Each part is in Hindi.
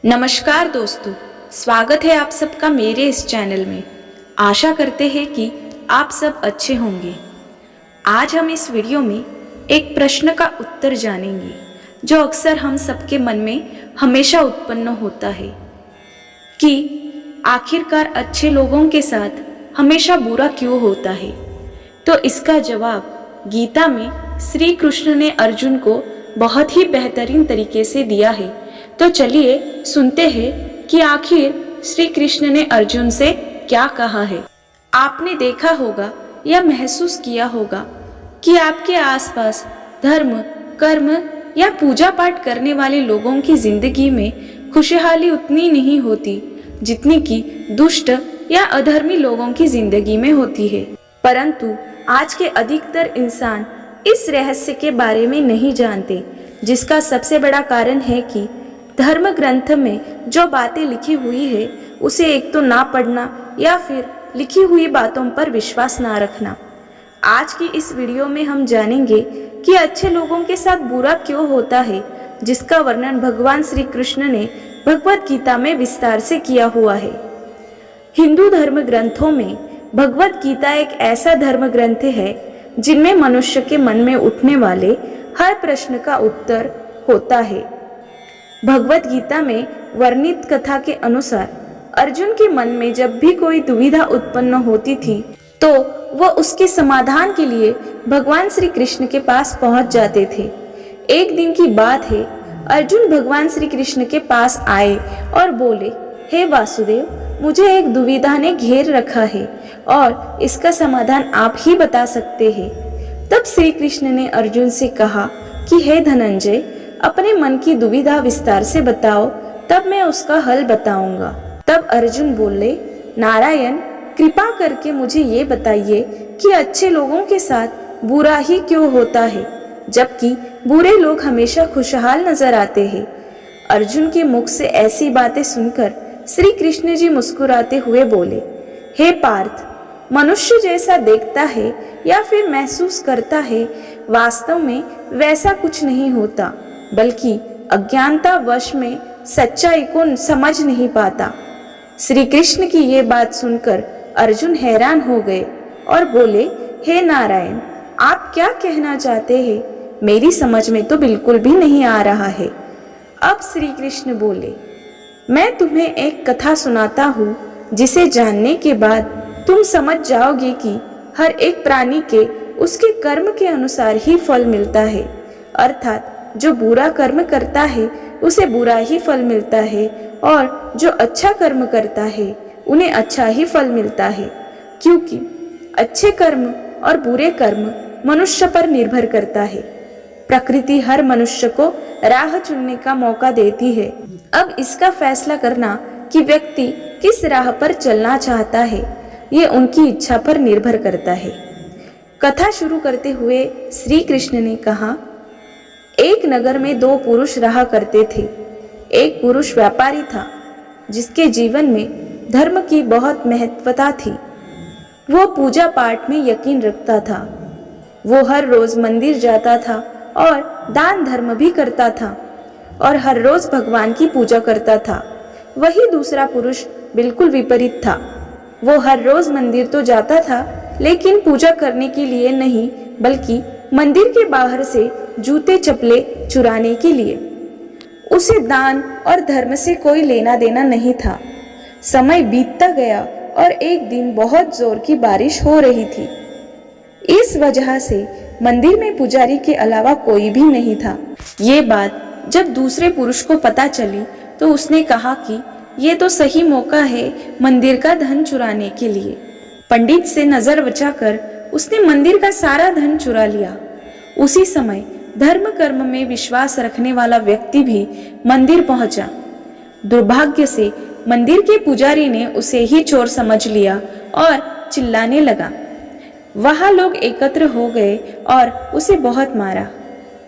नमस्कार दोस्तों, स्वागत है आप सबका मेरे इस चैनल में। आशा करते हैं कि आप सब अच्छे होंगे। आज हम इस वीडियो में एक प्रश्न का उत्तर जानेंगे जो अक्सर हम सबके मन में हमेशा उत्पन्न होता है कि आखिरकार अच्छे लोगों के साथ हमेशा बुरा क्यों होता है। तो इसका जवाब गीता में श्री कृष्ण ने अर्जुन को बहुत ही बेहतरीन तरीके से दिया है। तो चलिए सुनते हैं कि आखिर श्री कृष्ण ने अर्जुन से क्या कहा है। आपने देखा होगा या महसूस किया होगा कि आपके आसपास धर्म, कर्म या पूजा पाठ करने वाले लोगों की जिंदगी में खुशहाली उतनी नहीं होती जितनी कि दुष्ट या अधर्मी लोगों की जिंदगी में होती है। परंतु आज के अधिकतर इंसान इस रहस्य के बारे में नहीं जानते, जिसका सबसे बड़ा कारण है कि धर्म ग्रंथ में जो बातें लिखी हुई है उसे एक तो ना पढ़ना या फिर लिखी हुई बातों पर विश्वास ना रखना। आज की इस वीडियो में हम जानेंगे कि अच्छे लोगों के साथ बुरा क्यों होता है, जिसका वर्णन भगवान श्री कृष्ण ने भगवत गीता में विस्तार से किया हुआ है। हिंदू धर्म ग्रंथों में भगवत गीता एक ऐसा धर्म ग्रंथ है जिनमें मनुष्य के मन में उठने वाले हर प्रश्न का उत्तर होता है। भगवत गीता में वर्णित कथा के अनुसार अर्जुन के मन में जब भी कोई दुविधा उत्पन्न होती थी तो वह उसके समाधान के लिए भगवान श्री कृष्ण के पास पहुंच जाते थे। एक दिन की बात है, अर्जुन भगवान श्री कृष्ण के पास आए और बोले, हे वासुदेव, मुझे एक दुविधा ने घेर रखा है और इसका समाधान आप ही बता सकते हैं। तब श्री कृष्ण ने अर्जुन से कहा कि हे धनंजय, अपने मन की दुविधा विस्तार से बताओ, तब मैं उसका हल बताऊंगा। तब अर्जुन बोले, नारायण, कृपा करके मुझे ये बताइए कि अच्छे लोगों के साथ बुरा ही क्यों होता है, जबकि बुरे लोग हमेशा खुशहाल नजर आते हैं। अर्जुन के मुख से ऐसी बातें सुनकर श्री कृष्ण जी मुस्कुराते हुए बोले, हे पार्थ, मनुष्य जैसा देखता है या फिर महसूस करता है, वास्तव में वैसा कुछ नहीं होता, बल्कि अज्ञानता वश में सच्चाई को समझ नहीं पाता। श्री कृष्ण की ये बात सुनकर अर्जुन हैरान हो गए और बोले, हे नारायण, आप क्या कहना चाहते हैं? मेरी समझ में तो बिल्कुल भी नहीं आ रहा है। अब श्री कृष्ण बोले, मैं तुम्हें एक कथा सुनाता हूँ जिसे जानने के बाद तुम समझ जाओगे कि हर एक प्राणी के उसके कर्म के अनुसार ही फल मिलता है। अर्थात जो बुरा कर्म करता है उसे बुरा ही फल मिलता है और जो अच्छा कर्म करता है उन्हें अच्छा ही फल मिलता है, क्योंकि अच्छे कर्म और बुरे कर्म मनुष्य पर निर्भर करता है। प्रकृति हर मनुष्य को राह चुनने का मौका देती है। अब इसका फैसला करना कि व्यक्ति किस राह पर चलना चाहता है, ये उनकी इच्छा पर निर्भर करता है। कथा शुरू करते हुए श्री कृष्ण ने कहा, एक नगर में दो पुरुष रहा करते थे। एक पुरुष व्यापारी था जिसके जीवन में धर्म की बहुत महत्वता थी। वो पूजा पाठ में यकीन रखता था। वो हर रोज मंदिर जाता था और दान धर्म भी करता था और हर रोज भगवान की पूजा करता था। वही दूसरा पुरुष बिल्कुल विपरीत था। वो हर रोज मंदिर तो जाता था, लेकिन पूजा करने के लिए नहीं, बल्कि मंदिर के बाहर से जूते चप्पले चुराने के लिए। उसे दान और धर्म से कोई लेना देना नहीं था। समय बीतता गया और एक दिन बहुत जोर की बारिश हो रही थी। इस वजह से मंदिर में पुजारी के अलावा कोई भी नहीं था। ये बात जब दूसरे पुरुष को पता चली तो उसने कहा कि ये तो सही मौका है मंदिर का धन चुराने के लिए। पंडित से नजर बचाकर उसने मंदिर का सारा धन चुरा लिया। उसी समय धर्म कर्म में विश्वास रखने वाला व्यक्ति भी मंदिर पहुंचा। दुर्भाग्य से मंदिर के पुजारी ने उसे ही चोर समझ लिया और चिल्लाने लगा। वहां लोग एकत्र हो गए और उसे बहुत मारा।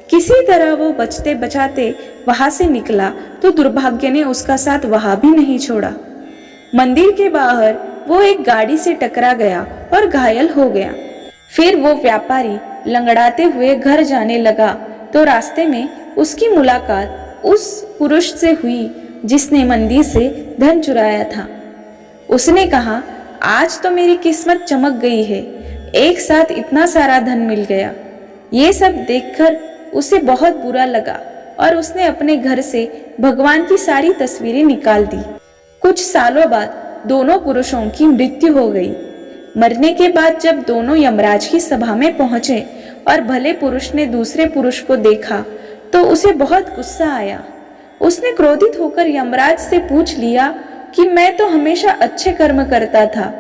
किसी तरह वो बचते बचाते वहां से निकला तो दुर्भाग्य ने उसका साथ वहां भी नहीं छोड़ा। मंदिर के बाहर वो एक गाड़ी से टकरा गया और घायल हो गया। फिर वो व्यापारी लंगड़ाते हुए घर जाने लगा तो रास्ते में उसकी मुलाकात उस पुरुष से हुई जिसने मंदिर से धन चुराया था। उसने कहा, आज तो मेरी किस्मत चमक गई है, एक साथ इतना सारा धन मिल गया। ये सब देखकर उसे बहुत बुरा लगा और उसने अपने घर से भगवान की सारी तस्वीरें निकाल दी। कुछ सालों बाद दोनों पुरुषों की मृत्यु हो गई। मरने के बाद जब दोनों यमराज की सभा में पहुंचे और भले पुरुष ने दूसरे पुरुष को देखा तो उसे बहुत गुस्सा आया। उसने क्रोधित होकर यमराज से पूछ लिया कि मैं तो हमेशा अच्छे कर्म करता था,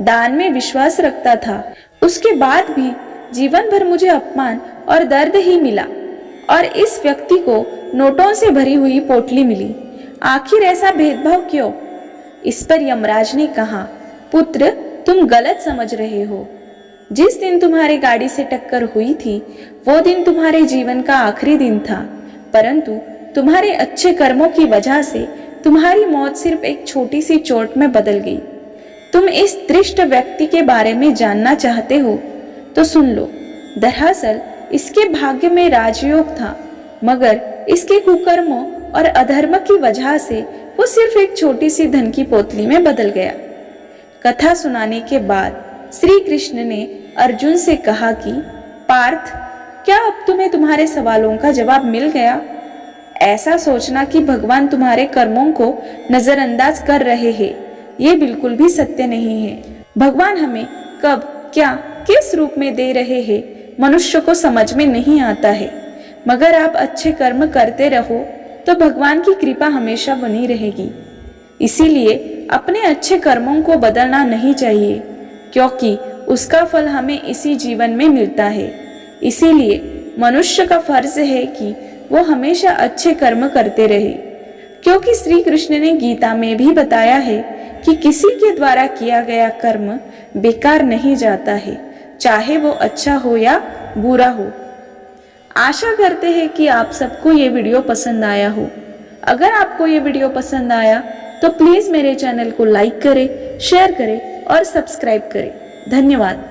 दान में विश्वास रखता था, उसके बाद भी जीवन भर मुझे अपमान और दर्द ही मिला और इस व्यक्ति को नोटों से भरी हुई पोटली मिली। आखिर ऐसा भेदभाव क्यों? इस पर यमराज ने कहा, पुत्र, तुम गलत समझ रहे हो। जिस दिन तुम्हारी गाड़ी से टक्कर हुई थी वो दिन तुम्हारे जीवन का आखिरी दिन था, परंतु तुम्हारे अच्छे कर्मों की वजह से तुम्हारी मौत सिर्फ एक छोटी सी चोट में बदल गई। तुम इस दृष्ट व्यक्ति के बारे में जानना चाहते हो तो सुन लो। दरअसल इसके भाग्य में राजयोग था, मगर इसके कुकर्मों और अधर्म की वजह से वो सिर्फ एक छोटी सी धन की पोतली में बदल गया। कथा सुनाने के बाद श्री कृष्ण ने अर्जुन से कहा कि पार्थ, क्या अब तुम्हें तुम्हारे सवालों का जवाब मिल गया? ऐसा सोचना कि भगवान तुम्हारे कर्मों को नजरअंदाज कर रहे हैं, ये बिल्कुल भी सत्य नहीं है। भगवान हमें कब, क्या, किस रूप में दे रहे हैं मनुष्य को समझ में नहीं आता है, मगर आप अच्छे कर्म करते रहो तो भगवान की कृपा हमेशा बनी रहेगी। इसीलिए अपने अच्छे कर्मों को बदलना नहीं चाहिए, क्योंकि उसका फल हमें इसी जीवन में मिलता है। इसीलिए मनुष्य का फर्ज है कि वो हमेशा अच्छे कर्म करते रहे, क्योंकि श्री कृष्ण ने गीता में भी बताया है कि किसी के द्वारा किया गया कर्म बेकार नहीं जाता है, चाहे वो अच्छा हो या बुरा हो। आशा करते हैं कि आप सबको ये वीडियो पसंद आया हो। अगर आपको ये वीडियो पसंद आया तो प्लीज़ मेरे चैनल को लाइक करें, शेयर करें और सब्सक्राइब करें। धन्यवाद।